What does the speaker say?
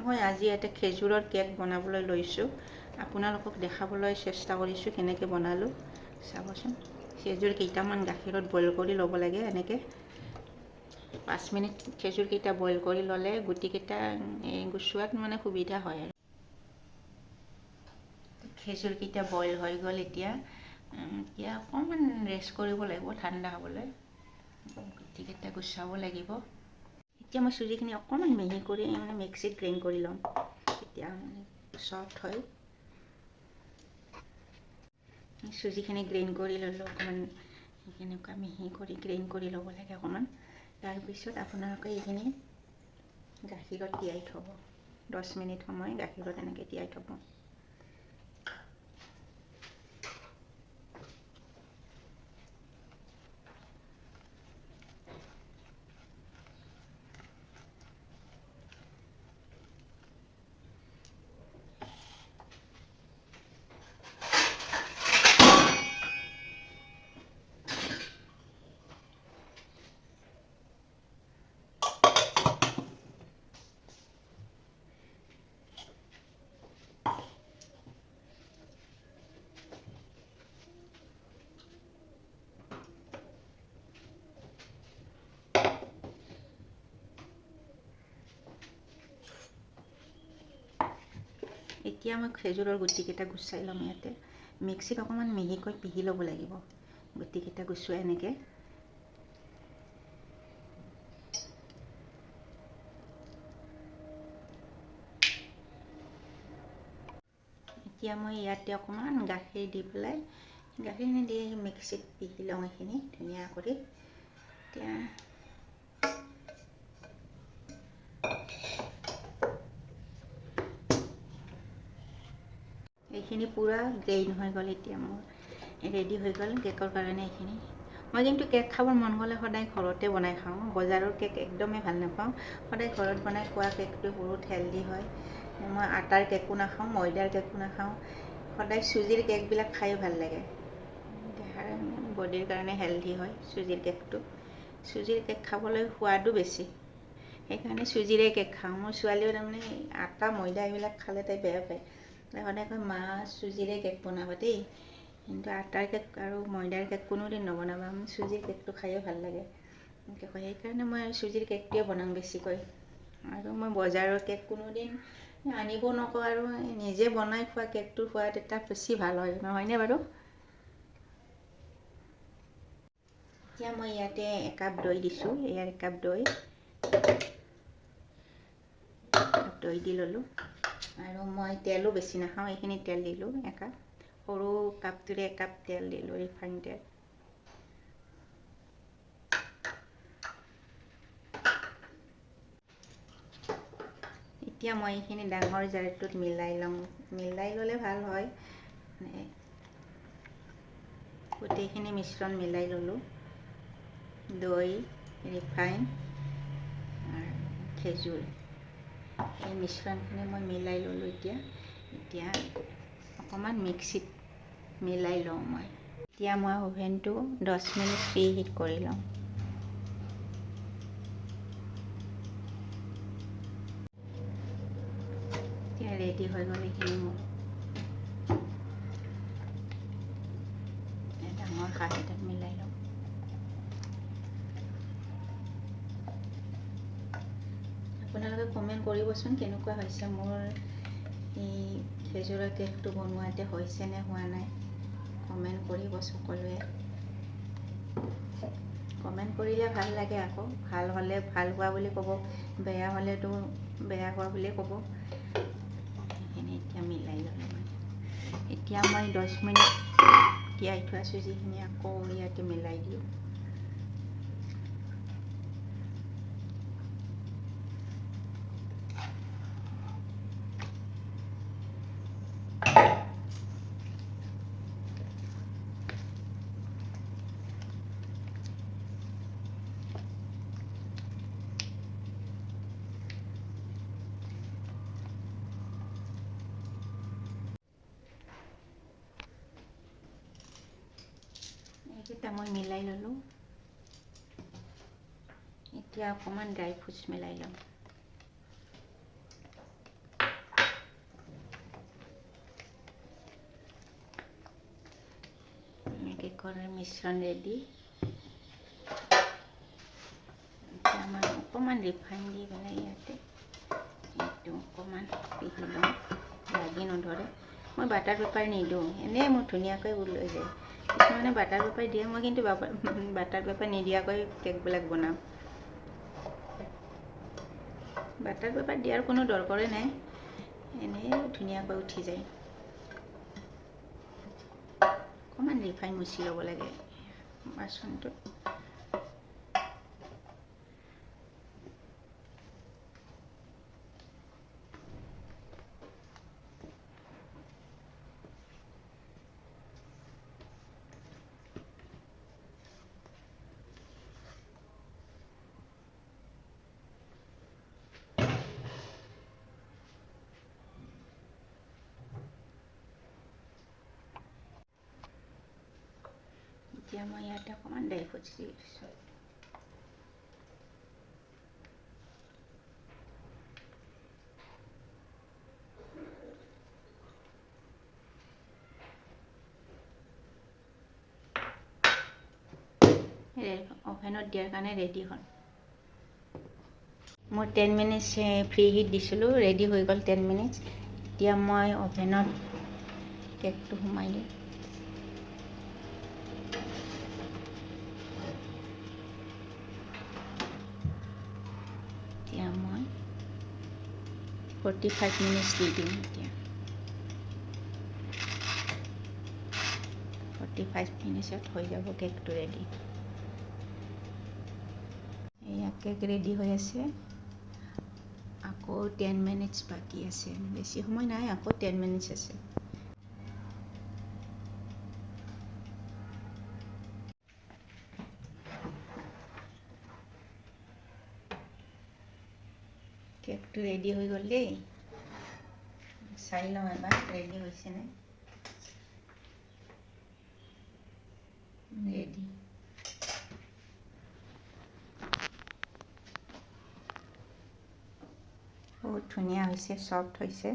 মই আজি এটা খেজুৰৰ কেক বনাবলৈ লৈছোঁ। আপোনালোকক দেখাবলৈ চেষ্টা কৰিছোঁ কেনেকৈ বনালোঁ। চাবচোন, খেজুৰ কেইটামান গাখীৰত বইল কৰি ল'ব লাগে। এনেকৈ 5 মিনিট খেজুৰকেইটা বইল কৰি ল'লে গুটিকেইটা গুচোৱাত মানে সুবিধা হয় আৰু। খেজুৰকেইটা বইল হৈ গ'ল। এতিয়া অকণমান ৰেষ্ট কৰিব লাগিব, ঠাণ্ডা হ'বলৈ। গুটিকেইটা গুচাব লাগিব। এতিয়া মই চুজিখিনি অকণমান মিহি কৰি মানে মিক্সিত গ্ৰাইণ্ড কৰি ল'ম। তেতিয়া মানে চফ্ট হয়। চুজিখিনি গ্ৰাইণ্ড কৰি ল'লোঁ। অকণমান এনেকুৱা মিহি কৰি গ্ৰাইণ্ড কৰি ল'ব লাগে অকণমান। তাৰপিছত আপোনালোকে এইখিনি গাখীৰত তিয়াই থ'ব। 10 মিনিট সময় গাখীৰত এনেকৈ তিয়াই থ'ব। এতিয়া মই খেজুৰৰ গুটিকেইটা গুচাই ল'ম। ইয়াতে মিক্সিত অকণমান মিহিকৈ পিহি ল'ব লাগিব। গুটিকেইটা গুচোৱাই এনেকৈ। এতিয়া মই ইয়াতে অকণমান গাখীৰ দি পেলাই, গাখীৰখিনি দি মিক্সিত পিহি লওঁ এইখিনি ধুনীয়া কৰি। এতিয়া এইখিনি পূৰা গ্ৰাইণ্ড হৈ গ'ল। এতিয়া মোৰ ৰেডি হৈ গ'ল কেকৰ কাৰণে এইখিনি। মই কিন্তু কেক খাবৰ মন গ'লে সদায় ঘৰতে বনাই খাওঁ। বজাৰৰ কেক একদমেই ভাল নাপাওঁ। সদায় ঘৰত বনাই খোৱা কেকটো বহুত হেল্ডি হয়। মই আটাৰ কেকো নাখাওঁ, ময়দাৰ কেকো নাখাওঁ। সদায় চুজিৰ কেকবিলাক খাই ভাল লাগে। দেহাৰ বডিৰ কাৰণে হেল্ডি হয় চুজিৰ কেকটো। চুজিৰ কেক খাবলৈ সোৱাদো বেছি। সেইকাৰণে চুজিৰে কেক খাওঁ। মোৰ ছোৱালীও তাৰমানে আটা ময়দা এইবিলাক খালে তাই বেয়া পায়। সদায় কয়, মা চুজিৰে কেক বনাবা দেই, কিন্তু আটাৰ কেক আৰু ময়দাৰ কেক কোনোদিন নবনাবা, চুজিৰ কেকটো খায়ে ভাল লাগে এনেকৈ কয়। সেইকাৰণে মই চুজিৰ কেকটোৱে বনাওঁ বেছিকৈ। আৰু মই বজাৰৰ কেক কোনোদিন আনিব নকওঁ। আৰু নিজে বনাই খোৱা কেকটোৰ সোৱাদ এটা বেছি ভাল হয়, নহয়নে বাৰু? এতিয়া মই ইয়াতে একাপ দৈ দিছোঁ। এয়াৰ একাপ দৈ দি ল'লোঁ। আৰু মই তেলো বেছি নাখাওঁ, এইখিনি তেল দিলোঁ একাপ। সৰু কাপটোৰে একাপ তেল দিলোঁ, ৰিফাইন তেল। এতিয়া মই এইখিনি ডাঙৰ জাৰটোত মিলাই ল'ম। মিলাই ল'লে ভাল হয়। গোটেইখিনি মিশ্ৰণ মিলাই ল'লোঁ। দৈ, ৰিফাইন আৰু খেজুৰ, এই মিশ্ৰণখিনি মই মিলাই ল'লোঁ। এতিয়া অকণমান মিক্সিত মিলাই লওঁ মই। এতিয়া মই অভেনটো 10 মিনিট প্ৰি হিট কৰি লওঁ। এতিয়া ৰেডি হৈ গ'ল এইখিনি মোৰ। ডাঙৰ কাপ এটাত মিলাই লওঁ। আপোনালোকে কমেণ্ট কৰিবচোন কেনেকুৱা হৈছে মোৰ এই খেজুৰৰ কেকটো বনোৱাতে, হৈছে নে হোৱা নাই। কমেণ্ট কৰিব সকলোৱে। কমেণ্ট কৰিলে ভাল লাগে আকৌ। ভাল হ'লে ভাল হোৱা বুলি ক'ব, বেয়া হ'লেতো বেয়া হোৱা বুলি ক'ব। সেইখিনি এতিয়া মিলাই ল'লোঁ মই। এতিয়া মই 10 মিনিট তিয়াই থোৱা চুজিখিনি আকৌ ইয়াতে মিলাই দিওঁ। এইকেইটা মই মিলাই ল'লোঁ। এতিয়া অকণমান ড্ৰাই ফ্ৰুটছ মিলাই ল'ম। নাৰিকলৰ মিশ্ৰণ ৰেডি। আমাৰ অকণমান ৰিফাইন দি পেলাই ইয়াতে এইটো অকণমান পিহি লওঁ, লাগি নধৰে। মই বাটাৰ পেপাৰ নিদিওঁ, এনেই মোৰ ধুনীয়াকৈ ওলাই যায়। কিছুমানে বাটাৰ পেপাৰ দিয়ে, মই কিন্তু বাটাৰ পেপাৰ নিদিয়াকৈ কেকবিলাক বনাওঁ। বাটাৰ পেপাৰ দিয়াৰ কোনো দৰকাৰেই নাই, এনেই ধুনীয়াকৈ উঠি যায়। অকণমান ৰিফাইন মুচি ল'ব লাগে বাচনটোত। এতিয়া মই ইয়াতে অকণমান ড্ৰাই ফ্ৰুটছ দি দিছোঁ। অভেনত দিয়াৰ কাৰণে ৰেডি হ'ল। মই 10 মিনিটছ ফ্ৰী হিট দিছিলোঁ, ৰেডি হৈ গ'ল 10 মিনিটছ। এতিয়া মই অভেনত কেকটো সোমাই দিওঁ। এতিয়া মই 45 মিনিটছ দি দিম। এতিয়া 45 মিনিটছত হৈ যাব কেকটো ৰেডি। এয়া কেক ৰেডি হৈ আছে। আকৌ 10 মিনিটছ বাকী আছে, বেছি সময় নাই, আকৌ 10 মিনিটছ আছে। কেকটো ৰেডি হৈ গ'ল দেই। চাই লওঁ এবাৰ ৰেডি হৈছেনে। ৰেডি। বহুত ধুনীয়া হৈছে, চফ্ট হৈছে।